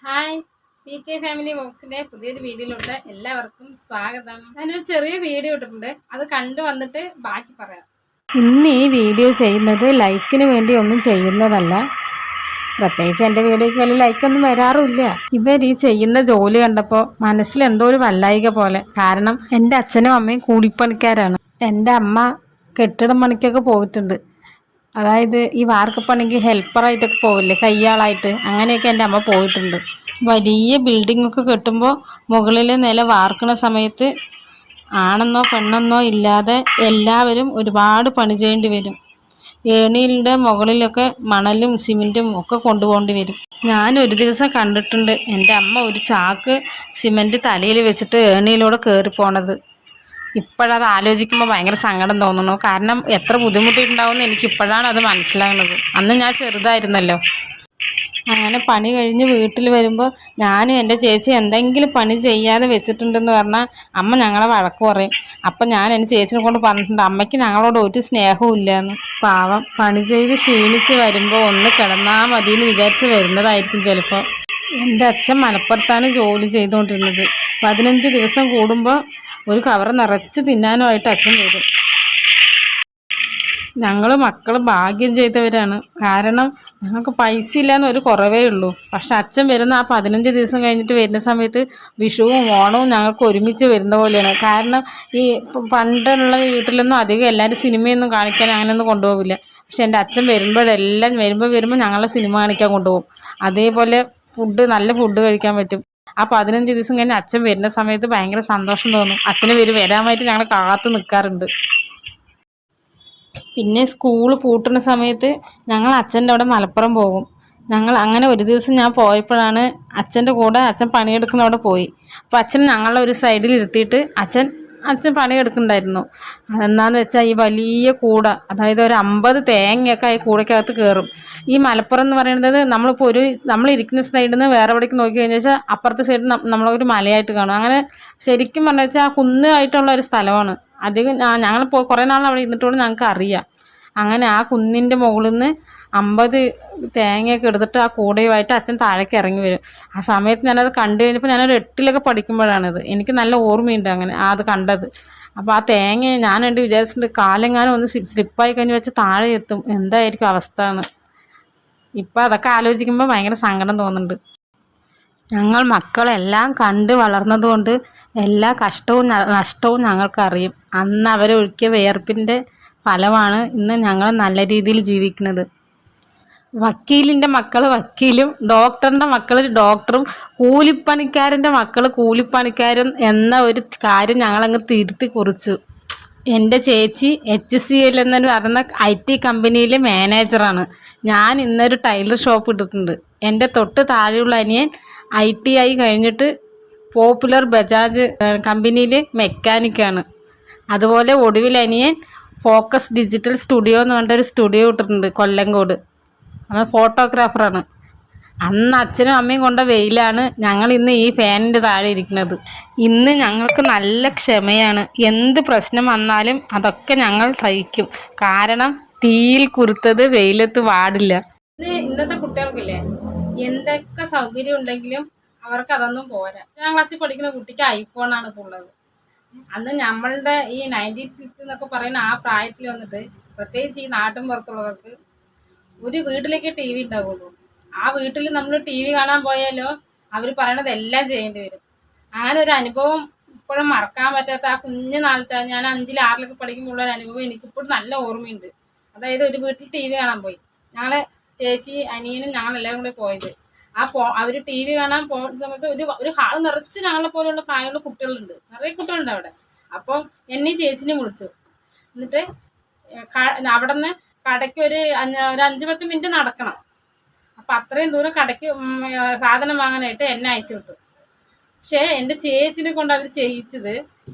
Hi, P K family ബോക്സിന്റെ പുതിയൊരു വീഡിയോയിലോട്ട് എല്ലാവർക്കും സ്വാഗതം. ഞാനൊരു ചെറിയ വീഡിയോ ഇട്ടിട്ടുണ്ട്, അത് കണ്ടു വന്നിട്ട് ബാക്കി പറയാം. ഇന്ന് ഈ വീഡിയോ ചെയ്യുന്നത് ലൈക്കിന് വേണ്ടി ഒന്നും ചെയ്യുന്നതല്ല. പ്രത്യേകിച്ച് എൻ്റെ വീഡിയോയ്ക്ക് വലിയ ലൈക്കൊന്നും വരാറുമില്ല. ഇവർ ഈ ചെയ്യുന്ന ജോലി കണ്ടപ്പോൾ മനസ്സിൽ എന്തോ ഒരു വല്ലായിക പോലെ. കാരണം എൻ്റെ അച്ഛനും അമ്മയും കൂലിപ്പണിക്കാരാണ്. എൻ്റെ അമ്മ കെട്ടിടം പണിക്കൊക്കെ പോയിട്ടുണ്ട്. അതായത് ഈ വാർക്കപ്പണിക്ക് ഹെൽപ്പറായിട്ടൊക്കെ പോവില്ലേ, കയ്യാളായിട്ട്, അങ്ങനെയൊക്കെ എൻ്റെ അമ്മ പോയിട്ടുണ്ട്. വലിയ ബിൽഡിങ്ങൊക്കെ കെട്ടുമ്പോൾ മുകളിലെ നില വാർക്കുന്ന സമയത്ത് ആണെന്നോ പെണ്ണെന്നോ ഇല്ലാതെ എല്ലാവരും ഒരുപാട് പണി ചെയ്യേണ്ടി വരും. ഏണിയുടെ മുകളിലൊക്കെ മണലും സിമെൻറ്റും ഒക്കെ കൊണ്ടുപോകേണ്ടി വരും. ഞാൻ ഒരു ദിവസം കണ്ടിട്ടുണ്ട് എൻ്റെ അമ്മ ഒരു ചാക്ക് സിമെൻറ്റ് തലയിൽ വെച്ചിട്ട് ഏണിയിലൂടെ കയറി പോണത്. ഇപ്പോഴത് ആലോചിക്കുമ്പോൾ ഭയങ്കര സങ്കടം തോന്നുന്നു. കാരണം എത്ര ബുദ്ധിമുട്ടിയിട്ടുണ്ടാവുമെന്ന് എനിക്കിപ്പോഴാണ് അത് മനസ്സിലാകുന്നത്. അന്ന് ഞാൻ ചെറുതായിരുന്നല്ലോ. അങ്ങനെ പണി കഴിഞ്ഞ് വീട്ടിൽ വരുമ്പോൾ ഞാനും എൻ്റെ ചേച്ചി എന്തെങ്കിലും പണി ചെയ്യാതെ വെച്ചിട്ടുണ്ടെന്ന് പറഞ്ഞാൽ അമ്മ ഞങ്ങളെ വഴക്ക് പറയും. അപ്പം ഞാൻ എൻ്റെ ചേച്ചിനെ കൊണ്ട് പറഞ്ഞിട്ടുണ്ട്, അമ്മയ്ക്ക് ഞങ്ങളോട് ഒരു സ്നേഹവും ഇല്ലയെന്ന്. പാവം പണി ചെയ്ത് ക്ഷീണിച്ച് വരുമ്പോൾ ഒന്ന് കിടന്നാൽ മതി എന്ന് വിചാരിച്ച് വരുന്നതായിരിക്കും ചിലപ്പോൾ. എൻ്റെ അച്ഛൻ മലപ്പുറത്താണ് ജോലി ചെയ്തുകൊണ്ടിരുന്നത്. 15 ദിവസം കൂടുമ്പോൾ ഒരു കവർ നിറച്ച് തിന്നാനുമായിട്ട് അച്ഛൻ വരും. ഞങ്ങൾ മക്കൾ ഭാഗ്യം ചെയ്തവരാണ്. കാരണം ഞങ്ങൾക്ക് പൈസ ഇല്ലയെന്ന് ഒരു കുറവേ ഉള്ളൂ. പക്ഷെ അച്ഛൻ വരുന്ന ആ 15 ദിവസം കഴിഞ്ഞിട്ട് വരുന്ന സമയത്ത് വിഷുവും ഓണവും ഞങ്ങൾക്ക് ഒരുമിച്ച് വരുന്ന പോലെയാണ്. കാരണം ഈ പണ്ടുള്ള വീട്ടിലൊന്നും അധികം എല്ലാവരും സിനിമയൊന്നും കാണിക്കാൻ അങ്ങനെയൊന്നും കൊണ്ടുപോകില്ല. പക്ഷെ എൻ്റെ അച്ഛൻ വരുമ്പോൾ ഞങ്ങളെ സിനിമ കാണിക്കാൻ കൊണ്ടുപോകും. അതേപോലെ നല്ല ഫുഡ് കഴിക്കാൻ പറ്റും. ആ 15 ദിവസം കഴിഞ്ഞ് അച്ഛൻ വരുന്ന സമയത്ത് ഭയങ്കര സന്തോഷം തോന്നും. അച്ഛന് വരാനായിട്ട് ഞങ്ങൾ കാത്തു നിൽക്കാറുണ്ട്. പിന്നെ സ്കൂൾ പൂട്ടുന്ന സമയത്ത് ഞങ്ങൾ അച്ഛൻ്റെ അവിടെ മലപ്പുറം പോകും. ഞങ്ങൾ അങ്ങനെ ഒരു ദിവസം ഞാൻ പോയപ്പോഴാണ് അച്ഛൻ്റെ കൂടെ അച്ഛൻ പണിയെടുക്കുന്ന അവിടെ പോയി. അപ്പോൾ അച്ഛൻ ഞങ്ങളെ ഒരു സൈഡിൽ ഇരുത്തിയിട്ട് അച്ഛൻ പണിയെടുക്കുന്നുണ്ടായിരുന്നു. അതെന്താണെന്ന് വെച്ചാൽ ഈ വലിയ കൂട, അതായത് ഒരു 50 തേങ്ങയൊക്കെ ഈ കൂടയ്ക്കകത്ത് കയറും. ഈ മലപ്പുറം എന്ന് പറയുന്നത് നമ്മളിപ്പോൾ നമ്മളിരിക്കുന്ന സൈഡിൽ നിന്ന് വേറെ എവിടേക്ക് നോക്കി കഴിഞ്ഞാൽ വെച്ചാൽ അപ്പുറത്തെ സൈഡിൽ നമ്മളൊരു മലയായിട്ട് കാണും. അങ്ങനെ ശരിക്കും പറഞ്ഞു വെച്ചാൽ ആ കുന്നായിട്ടുള്ള ഒരു സ്ഥലമാണ്. അധികം ഞങ്ങൾ കുറേ നാൾ അവിടെ ഇരുന്നിട്ടുകൊണ്ട് ഞങ്ങൾക്ക് അറിയാം. അങ്ങനെ ആ കുന്നിൻ്റെ മുകളിൽ നിന്ന് 50 തേങ്ങയൊക്കെ എടുത്തിട്ട് ആ കൂടയുമായിട്ട് അച്ഛൻ താഴേക്ക് ഇറങ്ങി വരും. ആ സമയത്ത് ഞാനത് കണ്ടു കഴിഞ്ഞപ്പോൾ ഞാനൊരു 8ലൊക്കെ പഠിക്കുമ്പോഴാണിത്. എനിക്ക് നല്ല ഓർമ്മയുണ്ട് അങ്ങനെ അത് കണ്ടത്. അപ്പോൾ ആ തേങ്ങ ഞാൻ വിചാരിച്ചിട്ടുണ്ട്, കാലെങ്ങാനും ഒന്ന് സ്ലിപ്പായി കഴിഞ്ഞ് വെച്ച് താഴെ എത്തും, എന്തായിരിക്കും അവസ്ഥ എന്ന്. ഇപ്പം അതൊക്കെ ആലോചിക്കുമ്പോൾ ഭയങ്കര സങ്കടം തോന്നുന്നുണ്ട്. ഞങ്ങൾ മക്കളെല്ലാം കണ്ട് വളർന്നതുകൊണ്ട് എല്ലാ കഷ്ടവും നഷ്ടവും ഞങ്ങൾക്കറിയും. അന്ന് അവരൊഴുക്കിയ വിയർപ്പിൻ്റെ ഫലമാണ് ഇന്ന് ഞങ്ങൾ നല്ല രീതിയിൽ ജീവിക്കുന്നത്. വക്കീലിൻ്റെ മക്കൾ വക്കീലും ഡോക്ടറിൻ്റെ മക്കൾ ഡോക്ടറും കൂലിപ്പണിക്കാരൻ്റെ മക്കൾ കൂലിപ്പണിക്കാരും എന്ന ഒരു കാര്യം ഞങ്ങളങ്ങ് തിരുത്തി കുറിച്ചു. എൻ്റെ ചേച്ചി HCL എന്ന് പറയുന്ന IT കമ്പനിയിലെ മാനേജറാണ്. ഞാൻ ഇന്നൊരു ടൈലർ ഷോപ്പ് ഇട്ടിട്ടുണ്ട്. എൻ്റെ തൊട്ട് താഴെയുള്ള അനിയൻ ITI കഴിഞ്ഞിട്ട് പോപ്പുലർ ബജാജ് കമ്പനിയിൽ മെക്കാനിക്കാണ്. അതുപോലെ ഒടുവിൽ അനിയൻ ഫോക്കസ് ഡിജിറ്റൽ സ്റ്റുഡിയോ എന്ന് പറഞ്ഞൊരു സ്റ്റുഡിയോ ഇട്ടിട്ടുണ്ട് കൊല്ലങ്കോട്. അവൻ ഫോട്ടോഗ്രാഫറാണ്. അന്ന് അച്ഛനും അമ്മയും കൊണ്ട വെയിലാണ് ഞങ്ങൾ ഇന്ന് ഈ ഫാനിൻ്റെ താഴെ ഇരിക്കുന്നത്. ഇന്ന് ഞങ്ങൾക്ക് നല്ല ക്ഷമയാണ്. എന്ത് പ്രശ്നം വന്നാലും അതൊക്കെ ഞങ്ങൾ സഹിക്കും. കാരണം തീയിൽ കുരുത്തത് വെയിലത്ത് വാടില്ല. ഇന്നത്തെ കുട്ടികൾക്കില്ലേ, എന്തൊക്കെ സൗകര്യം ഉണ്ടെങ്കിലും അവർക്ക് അതൊന്നും പോരാ. 10ാം ക്ലാസ്സിൽ പഠിക്കുന്ന കുട്ടിക്ക് ഐഫോണാണ് ഇപ്പോൾ ഉള്ളത്. അന്ന് നമ്മളുടെ ഈ 96 എന്നൊക്കെ പറയുന്ന ആ പ്രായത്തിൽ വന്നിട്ട്, പ്രത്യേകിച്ച് ഈ നാട്ടിൻ പുറത്തുള്ളവർക്ക് ഒരു വീട്ടിലേക്ക് TV ഉണ്ടാവുള്ളൂ. ആ വീട്ടിൽ നമ്മൾ TV കാണാൻ പോയാലോ അവർ പറയണത് എല്ലാം ചെയ്യേണ്ടി വരും. അങ്ങനെ ഒരു അനുഭവം ഇപ്പോഴും മറക്കാൻ പറ്റാത്ത ആ കുഞ്ഞു നാളത്തെ, ഞാൻ 5ൽ 6ലൊക്കെ പഠിക്കുമ്പോൾ ഉള്ള ഒരു അനുഭവം എനിക്കിപ്പോഴും നല്ല ഓർമ്മയുണ്ട്. അതായത് ഒരു വീട്ടിൽ TV കാണാൻ പോയി. ഞങ്ങൾ ചേച്ചി അനിയനും ഞങ്ങളെല്ലാവരും കൂടെ പോയത്. അവർ TV കാണാൻ പോകുന്ന സമയത്ത് ഒരു ഹാൾ നിറച്ച് ഞങ്ങളെ പോലെയുള്ള പ്രായമുള്ള കുട്ടികളുണ്ട്, നിറയെ കുട്ടികളുണ്ട് അവിടെ. അപ്പോൾ എന്നെ ചേച്ചിനെ വിളിച്ചു. എന്നിട്ട് അവിടെ നിന്ന് കടയ്ക്ക് ഒരു 5-10 മിനിറ്റ് നടക്കണം. അപ്പം അത്രയും ദൂരം കടയ്ക്ക് സാധനം വാങ്ങാനായിട്ട് എന്നെ അയച്ചു വിട്ടു. പക്ഷേ എൻ്റെ ചേച്ചിനെ കൊണ്ട് അവർ ചെയ്യിച്ചത്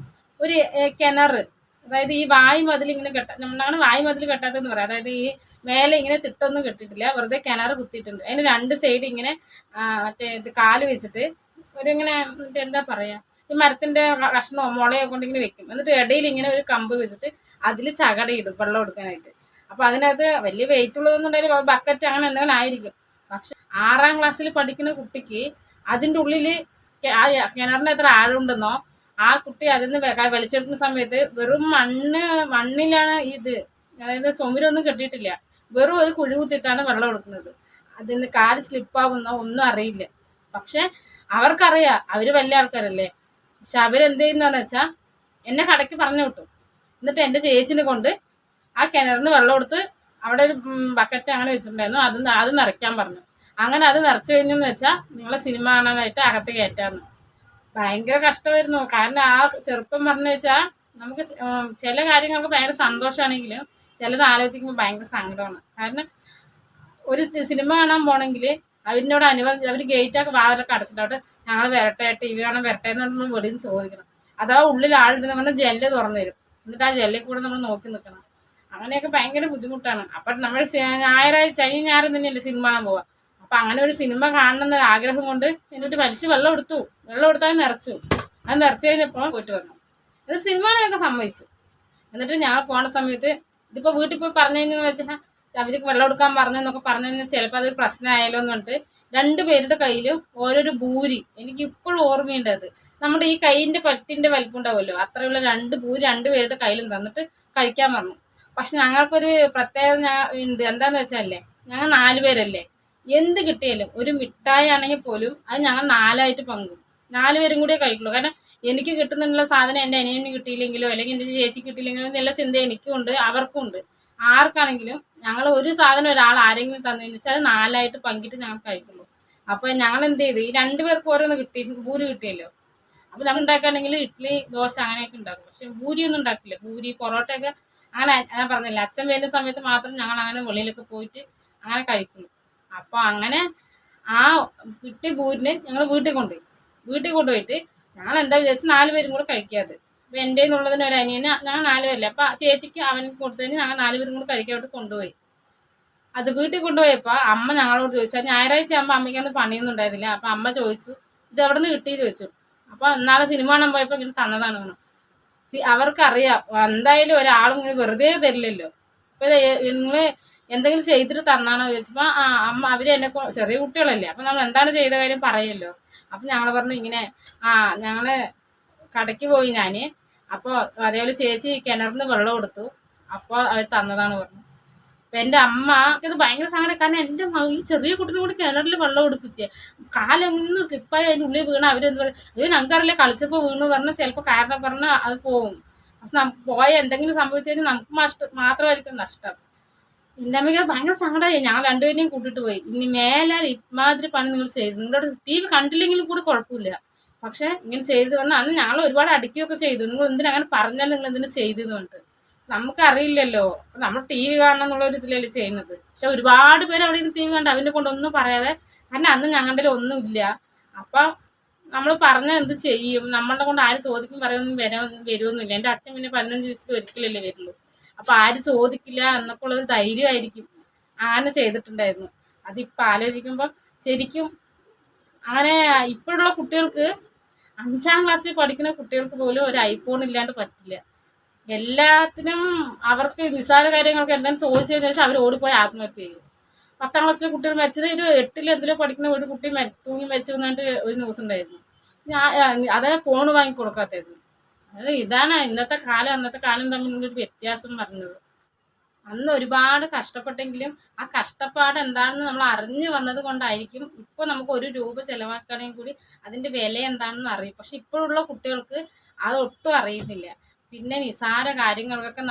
ഒരു കിണർ, അതായത് ഈ വായ്മതിൽ ഇങ്ങനെ നമ്മളാണ് വായ്മതിൽ കെട്ടാത്തതെന്ന് പറയാം. അതായത് ഈ മേലെ ഇങ്ങനെ തിട്ടൊന്നും കെട്ടിയിട്ടില്ല, വെറുതെ കിണർ കുത്തിയിട്ടുണ്ട്. അതിന് 2 സൈഡ് ഇങ്ങനെ ഇത് കാല് വെച്ചിട്ട് ഇങ്ങനെ എന്താ പറയുക, ഈ മരത്തിൻ്റെ കഷ്ണമോ മുളയോ കൊണ്ട് ഇങ്ങനെ വെക്കും. എന്നിട്ട് ഇടയിൽ ഇങ്ങനെ ഒരു കമ്പ് വെച്ചിട്ട് അതിൽ ചകടയിടും വെള്ളം എടുക്കാനായിട്ട്. അപ്പോൾ അതിനകത്ത് വലിയ വെയിറ്റ് ഉള്ളതൊന്നും ഉണ്ടായാലും ബക്കറ്റ് അങ്ങനെ എന്തെങ്കിലും ആയിരിക്കും. പക്ഷെ 6ാം ക്ലാസ്സിൽ പഠിക്കുന്ന കുട്ടിക്ക് അതിൻ്റെ ഉള്ളിൽ ആ കിണറിന് എത്ര ആഴമുണ്ടെന്നോ ആ കുട്ടി അതിൽ നിന്ന് വലിച്ചെടുക്കുന്ന സമയത്ത് വെറും മണ്ണിലാണ് ഇത്, അതായത് ചുമരൊന്നും കെട്ടിയിട്ടില്ല, വെറും ഒരു കുഴി കുത്തിയിട്ടാണ് വെള്ളം എടുക്കുന്നത്. അതിന് കാല് സ്ലിപ്പാവുന്നോ ഒന്നും അറിയില്ല. പക്ഷെ അവർക്കറിയാം, അവര് വലിയ ആൾക്കാരല്ലേ. പക്ഷെ അവരെന്ത് ചെയ്യുന്നതെന്ന് വെച്ചാൽ എന്നെ കടയ്ക്ക് പറഞ്ഞു വിട്ടു. എന്നിട്ട് എൻ്റെ ചേച്ചിനെ കൊണ്ട് ആ കിണറിന് വെള്ളം എടുത്ത് അവിടെ ഒരു ബക്കറ്റ് അങ്ങനെ വെച്ചിട്ടുണ്ടായിരുന്നു, അത് നിറയ്ക്കാൻ പറഞ്ഞു. അങ്ങനെ അത് നിറച്ചു കഴിഞ്ഞെന്ന് വെച്ചാൽ നിങ്ങളെ സിനിമ കാണാനായിട്ട് അകത്ത് കയറ്റാന്ന്. ഭയങ്കര കഷ്ടമായിരുന്നു. കാരണം ആ ചെറുപ്പം പറഞ്ഞു വെച്ചാൽ നമുക്ക് ചില കാര്യങ്ങൾക്ക് ഭയങ്കര സന്തോഷമാണെങ്കിലും ചിലത് ആലോചിക്കുമ്പോൾ ഭയങ്കര സങ്കടമാണ്. കാരണം ഒരു സിനിമ കാണാൻ പോകണമെങ്കിൽ അവരിനോട് അവർ ഗേറ്റൊക്കെ വാതിലൊക്കെ അടച്ചിട്ടോട്ട് ഞങ്ങൾ വരട്ടെ, TV കാണാൻ വരട്ടെ എന്ന് നമ്മൾ വെളിയിൽ നിന്ന് ചോദിക്കണം. അഥവാ ഉള്ളിൽ ആളുണ്ടെന്ന് പറഞ്ഞാൽ ജനല് തുറന്നു തരും. എന്നിട്ട് ആ ജനലിൽ കൂടെ നമ്മൾ നോക്കി നിൽക്കണം. അങ്ങനെയൊക്കെ ഭയങ്കര ബുദ്ധിമുട്ടാണ്. അപ്പം നമ്മൾ ഞായറാഴ്ച ശനി ഞായറും തന്നെയല്ലേ സിനിമ കാണാൻ പോവുക. അപ്പം അങ്ങനെ ഒരു സിനിമ കാണണമെന്നൊരു ആഗ്രഹം കൊണ്ട് എന്നിട്ട് വലിച്ച് വെള്ളം എടുത്താൽ നിറച്ചു. അത് നിറച്ചു കഴിഞ്ഞപ്പോൾ പോയിട്ട് വന്നു. ഇത് സിനിമ കാണാനൊക്കെ സമ്മതിച്ചു. എന്നിട്ട് ഞങ്ങൾ പോണ സമയത്ത് ഇതിപ്പോൾ വീട്ടിൽ പോയി പറഞ്ഞു കഴിഞ്ഞെന്ന് വെച്ചാൽ അവർക്ക് വെള്ളം എടുക്കാൻ പറഞ്ഞെന്നൊക്കെ പറഞ്ഞു കഴിഞ്ഞാൽ ചിലപ്പോൾ അതൊരു പ്രശ്നമായാലോ എന്ന് പറഞ്ഞിട്ട് 2 പേരുടെ കയ്യിലും ഓരോരു ബൂരി, എനിക്ക് ഇപ്പോഴും ഓർമ്മയുണ്ട്. അത് നമ്മുടെ ഈ കൈയിൻ്റെ പറ്റിൻ്റെ വലിപ്പം ഉണ്ടാവുമല്ലോ, അത്രയുള്ള 2 ബൂരി 2 പേരുടെ കയ്യിലും തന്നിട്ട് കഴിക്കാൻ പറഞ്ഞു. പക്ഷെ ഞങ്ങൾക്കൊരു പ്രത്യേകത ഉണ്ട്. എന്താന്ന് വെച്ചാലേ, ഞങ്ങൾ 4 പേരല്ലേ, എന്ത് കിട്ടിയാലും ഒരു മിഠായി ആണെങ്കിൽ പോലും അത് ഞങ്ങൾ 4ആയിട്ട് പങ്കും. 4 പേരും കൂടിയേ കഴിക്കുള്ളൂ. കാരണം എനിക്ക് കിട്ടുന്നുള്ള സാധനം എൻ്റെ അനിയന് കിട്ടിയില്ലെങ്കിലോ അല്ലെങ്കിൽ എൻ്റെ ചേച്ചി കിട്ടിയില്ലെങ്കിലോ എന്നുള്ള ചിന്ത എനിക്കും ഉണ്ട്, അവർക്കും ഉണ്ട്. ആർക്കാണെങ്കിലും ഞങ്ങൾ ഒരു സാധനം ഒരാൾ ആരെങ്കിലും തന്നതെന്ന് വെച്ചാൽ അത് 4ആയിട്ട് പങ്കിട്ട് ഞങ്ങൾ കഴിക്കുള്ളൂ. അപ്പോൾ ഞങ്ങൾ എന്ത് ചെയ്തു, ഈ 2 പേർക്ക് ഓരോന്ന് ഭൂരി കിട്ടിയല്ലോ. അപ്പോൾ നമ്മൾ ഉണ്ടാക്കുകയാണെങ്കിൽ ഇഡ്ഡലി, ദോശ അങ്ങനെയൊക്കെ ഉണ്ടാക്കും. പക്ഷെ ഭൂരിയൊന്നും ഉണ്ടാക്കില്ല. ഭൂരി, പൊറോട്ടയൊക്കെ അങ്ങനെ ഞാൻ പറഞ്ഞില്ല, അച്ഛൻ വരുന്ന സമയത്ത് മാത്രം ഞങ്ങൾ അങ്ങനെ വെളിയിലൊക്കെ പോയിട്ട് അങ്ങനെ കഴിക്കുള്ളൂ. അപ്പോൾ അങ്ങനെ ആ കിട്ടിയ ഭൂരിനെ ഞങ്ങൾ വീട്ടിൽ കൊണ്ടുപോയിട്ട് ഞങ്ങൾ എന്താ വിചാരിച്ചു 4 പേരും കൂടെ കഴിക്കാതെ. അപ്പോൾ എൻ്റെ എന്നുള്ളതിന് ഒരു അനിയന് ഞങ്ങൾ 4 പേരല്ലേ, അപ്പോൾ ചേച്ചിക്ക് അവനക്ക് കൊടുത്തതിന് ഞങ്ങൾ 4 പേരും കൂടെ കഴിക്കാനായിട്ട് കൊണ്ടുപോയി. അത് വീട്ടിൽ കൊണ്ടുപോയപ്പോൾ അമ്മ ഞങ്ങളോട് ചോദിച്ചാൽ ഞായറാഴ്ച ആകുമ്പോൾ അമ്മയ്ക്കൊന്നും പണിയൊന്നും ഉണ്ടായിരുന്നില്ല. അപ്പോൾ അമ്മ ചോദിച്ചു ഇത് എവിടെ നിന്ന് കിട്ടി ചോദിച്ചു. അപ്പോൾ നാളെ സിനിമ കാണാൻ പോയപ്പോൾ ഇങ്ങനെ തന്നതാണ് വേണം. അവർക്കറിയാം എന്തായാലും ഒരാളും ഇങ്ങനെ വെറുതെ തരില്ലല്ലോ. അപ്പോൾ നിങ്ങൾ എന്തെങ്കിലും ചെയ്തിട്ട് തന്നാണോ ചോദിച്ചപ്പോൾ അമ്മ അവർ എന്നെ ചെറിയ കുട്ടികളല്ലേ, അപ്പോൾ നമ്മൾ എന്താണ് ചെയ്ത കാര്യം പറയല്ലോ. അപ്പം ഞങ്ങൾ പറഞ്ഞു ഇങ്ങനെ ഞങ്ങൾ കടയ്ക്ക് പോയി ഞാൻ, അപ്പോൾ അതേപോലെ ചേച്ചി കിണറിന് വെള്ളം എടുത്തു, അപ്പോൾ അവർ തന്നതാണ് പറഞ്ഞു. അപ്പം എൻ്റെ അമ്മ ഇത് ഭയങ്കര സങ്കടം. കാരണം എൻ്റെ ഈ ചെറിയ കുട്ടിനെ കൂടി കിണറിൽ വെള്ളം എടുപ്പിച്ചേ, കാലൊന്ന് സ്ലിപ്പായി അതിൻ്റെ ഉള്ളിൽ വീണ അവരെന്ത് പറയും, ഇത് ഞങ്ങൾക്കറിയില്ല കളിച്ചപ്പോൾ വീണു പറഞ്ഞാൽ ചിലപ്പോൾ കാരണം പറഞ്ഞാൽ അത് പോകും. പക്ഷെ പോയ എന്തെങ്കിലും സംഭവിച്ചു കഴിഞ്ഞാൽ നമുക്ക് മാത്രമായിരിക്കും നഷ്ടം. എൻ്റെ അമ്മയ്ക്ക് ഭയങ്കര സങ്കടമായി. ഞങ്ങൾ 2 പേരെയും കൂട്ടിയിട്ട് പോയി. ഇനി മേലാൽ ഇമാതിരി പണി നിങ്ങൾ ചെയ്തു, നിങ്ങളുടെ TV കണ്ടില്ലെങ്കിലും കൂടി കുഴപ്പമില്ല, പക്ഷെ ഇങ്ങനെ ചെയ്തു പറഞ്ഞാൽ അന്ന് ഞങ്ങൾ ഒരുപാട് അടിക്കുകയൊക്കെ ചെയ്തു. നിങ്ങൾ എന്തിനങ്ങനെ പറഞ്ഞാൽ നിങ്ങൾ എന്തിനു ചെയ്തെന്ന് പറഞ്ഞിട്ട് നമുക്കറിയില്ലല്ലോ. നമ്മൾ TV കാണണം എന്നുള്ളൊരു ഇതിലല്ലേ ചെയ്യുന്നത്. പക്ഷെ ഒരുപാട് പേര് അവിടെ നിന്ന് TV കണ്ട് അവനെ കൊണ്ടൊന്നും പറയാതെ, കാരണം അന്ന് ഞങ്ങളുടെ ഒന്നുമില്ല. അപ്പം നമ്മൾ പറഞ്ഞാൽ എന്ത് ചെയ്യും, നമ്മളുടെ കൊണ്ട് ആരും ചോദിക്കും വരുമൊന്നുമില്ല. എൻ്റെ അച്ഛൻ പിന്നെ 15 ദിവസത്തിൽ ഒരിക്കലല്ലേ വരുള്ളൂ. അപ്പം ആരും ചോദിക്കില്ല എന്നൊക്കെ ഉള്ളൊരു ധൈര്യമായിരിക്കും അങ്ങനെ ചെയ്തിട്ടുണ്ടായിരുന്നു. അതിപ്പോൾ ആലോചിക്കുമ്പോൾ ശരിക്കും അങ്ങനെ ഇപ്പോഴുള്ള കുട്ടികൾക്ക് 5ാം ക്ലാസ്സിൽ പഠിക്കുന്ന കുട്ടികൾക്ക് പോലും ഒരു ഐഫോൺ ഇല്ലാണ്ട് പറ്റില്ല. എല്ലാത്തിനും അവർക്ക് നിസ്സാര കാര്യങ്ങൾക്ക് എന്തെങ്കിലും ചോദിച്ചതിന് ശേഷം അവർ ഓടിപ്പോയി ആത്മഹത്യ ചെയ്യും. 10ാം ക്ലാസ്സിലെ കുട്ടികൾ മരിച്ചത്, ഒരു 8ൽ എന്തിനോ പഠിക്കുന്ന ഒരു കുട്ടി തൂങ്ങി മരിച്ചു എന്നിട്ട് ഒരു ന്യൂസ് ഉണ്ടായിരുന്നു. അതേ ഫോൺ വാങ്ങി കൊടുക്കാത്തായിരുന്നു. ഇതാണ് ഇന്നത്തെ കാലം അന്നത്തെ കാലം തമ്മിലുള്ളൊരു വ്യത്യാസം പറഞ്ഞത്. അന്ന് ഒരുപാട് കഷ്ടപ്പെട്ടെങ്കിലും ആ കഷ്ടപ്പാട് എന്താണെന്ന് നമ്മൾ അറിഞ്ഞു വന്നത് കൊണ്ടായിരിക്കും ഇപ്പോൾ നമുക്ക് 1 രൂപ ചിലവാക്കുകയാണെങ്കിൽ കൂടി അതിൻ്റെ വില എന്താണെന്ന് അറിയും. പക്ഷെ ഇപ്പോഴുള്ള കുട്ടികൾക്ക് അതൊട്ടും അറിയുന്നില്ല. പിന്നെ നിസാര കാര്യങ്ങൾക്കൊക്കെ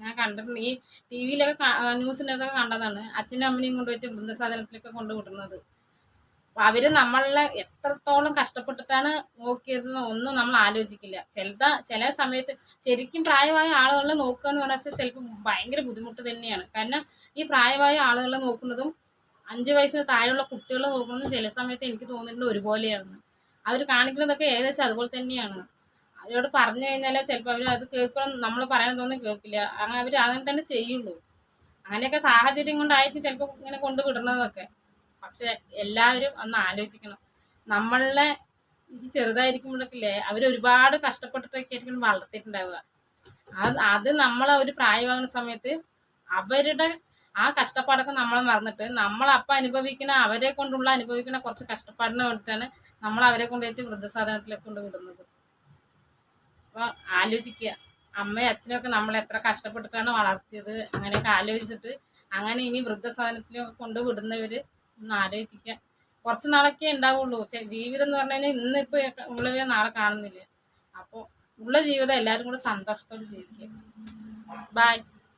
ഞാൻ കണ്ടിട്ടുണ്ട്, ഈ TV-യിലൊക്കെ ന്യൂസിനൊക്കെ കണ്ടതാണ്, അച്ഛനും അമ്മനെയും കൊണ്ടുപോയിട്ട് വൃദ്ധസാധനത്തിലൊക്കെ കൊണ്ടുവിടുന്നത്. അപ്പോൾ അവർ നമ്മളെ എത്രത്തോളം കഷ്ടപ്പെട്ടിട്ടാണ് നോക്കിയതെന്ന് ഒന്നും നമ്മൾ ആലോചിക്കില്ല. ചില സമയത്ത് ശരിക്കും പ്രായമായ ആളുകളെ നോക്കുക എന്ന് പറഞ്ഞാൽ ചിലപ്പോൾ ഭയങ്കര ബുദ്ധിമുട്ട് തന്നെയാണ്. കാരണം ഈ പ്രായമായ ആളുകളെ നോക്കുന്നതും 5 വയസ്സിന് താഴെയുള്ള കുട്ടികളെ നോക്കുന്നതും ചില സമയത്ത് എനിക്ക് തോന്നിയിട്ടുണ്ട് ഒരുപോലെയാണ്. അവർ കാണിക്കുന്നതൊക്കെ ഏകദേശം അതുപോലെ തന്നെയാണ്. അവരോട് പറഞ്ഞു കഴിഞ്ഞാൽ ചിലപ്പോൾ അവർ അത് കേൾക്കണം, നമ്മൾ പറയാൻ തോന്നി കേൾക്കില്ല. അവർ അങ്ങനെ തന്നെ ചെയ്യുള്ളൂ. അങ്ങനെയൊക്കെ സാഹചര്യം കൊണ്ടായിരിക്കും ചിലപ്പോൾ ഇങ്ങനെ കൊണ്ടുവിടുന്നതൊക്കെ. പക്ഷെ എല്ലാവരും ഒന്ന് ആലോചിക്കണം, നമ്മളെ ചെറുതായിരിക്കുമ്പോഴൊക്കെ അവരൊരുപാട് കഷ്ടപ്പെട്ടിട്ടൊക്കെ ആയിരിക്കും വളർത്തിയിട്ടുണ്ടാവുക. അത് നമ്മളെ ഒരു പ്രായമാകുന്ന സമയത്ത് അവരുടെ ആ കഷ്ടപ്പാടൊക്കെ നമ്മൾ മറന്നിട്ട് നമ്മളപ്പം അനുഭവിക്കുന്ന കുറച്ച് കഷ്ടപ്പാടിന് വേണ്ടിയിട്ടാണ് നമ്മൾ അവരെ കൊണ്ടുപോയിട്ട് വൃദ്ധസാധനത്തിലേക്ക് കൊണ്ട് വിടുന്നത്. അപ്പോൾ ആലോചിക്കുക, അമ്മയും അച്ഛനൊക്കെ നമ്മൾ എത്ര കഷ്ടപ്പെട്ടിട്ടാണ് വളർത്തിയത്, അങ്ങനെയൊക്കെ ആലോചിച്ചിട്ട് അങ്ങനെ ഇനി വൃദ്ധസാധനത്തിലൊക്കെ കൊണ്ട് വിടുന്നവർ ഒന്ന് ആലോചിക്കുക. കുറച്ച് നാളൊക്കെ ഉണ്ടാവുള്ളൂ. ജീവിതം എന്ന് പറഞ്ഞു കഴിഞ്ഞാൽ ഇന്നിപ്പോൾ ഉള്ളവരെ നാളെ കാണുന്നില്ല. അപ്പോൾ ഉള്ള ജീവിതം എല്ലാവരും കൂടെ സന്തോഷത്തോടെ ജീവിക്കുക. ബായ്.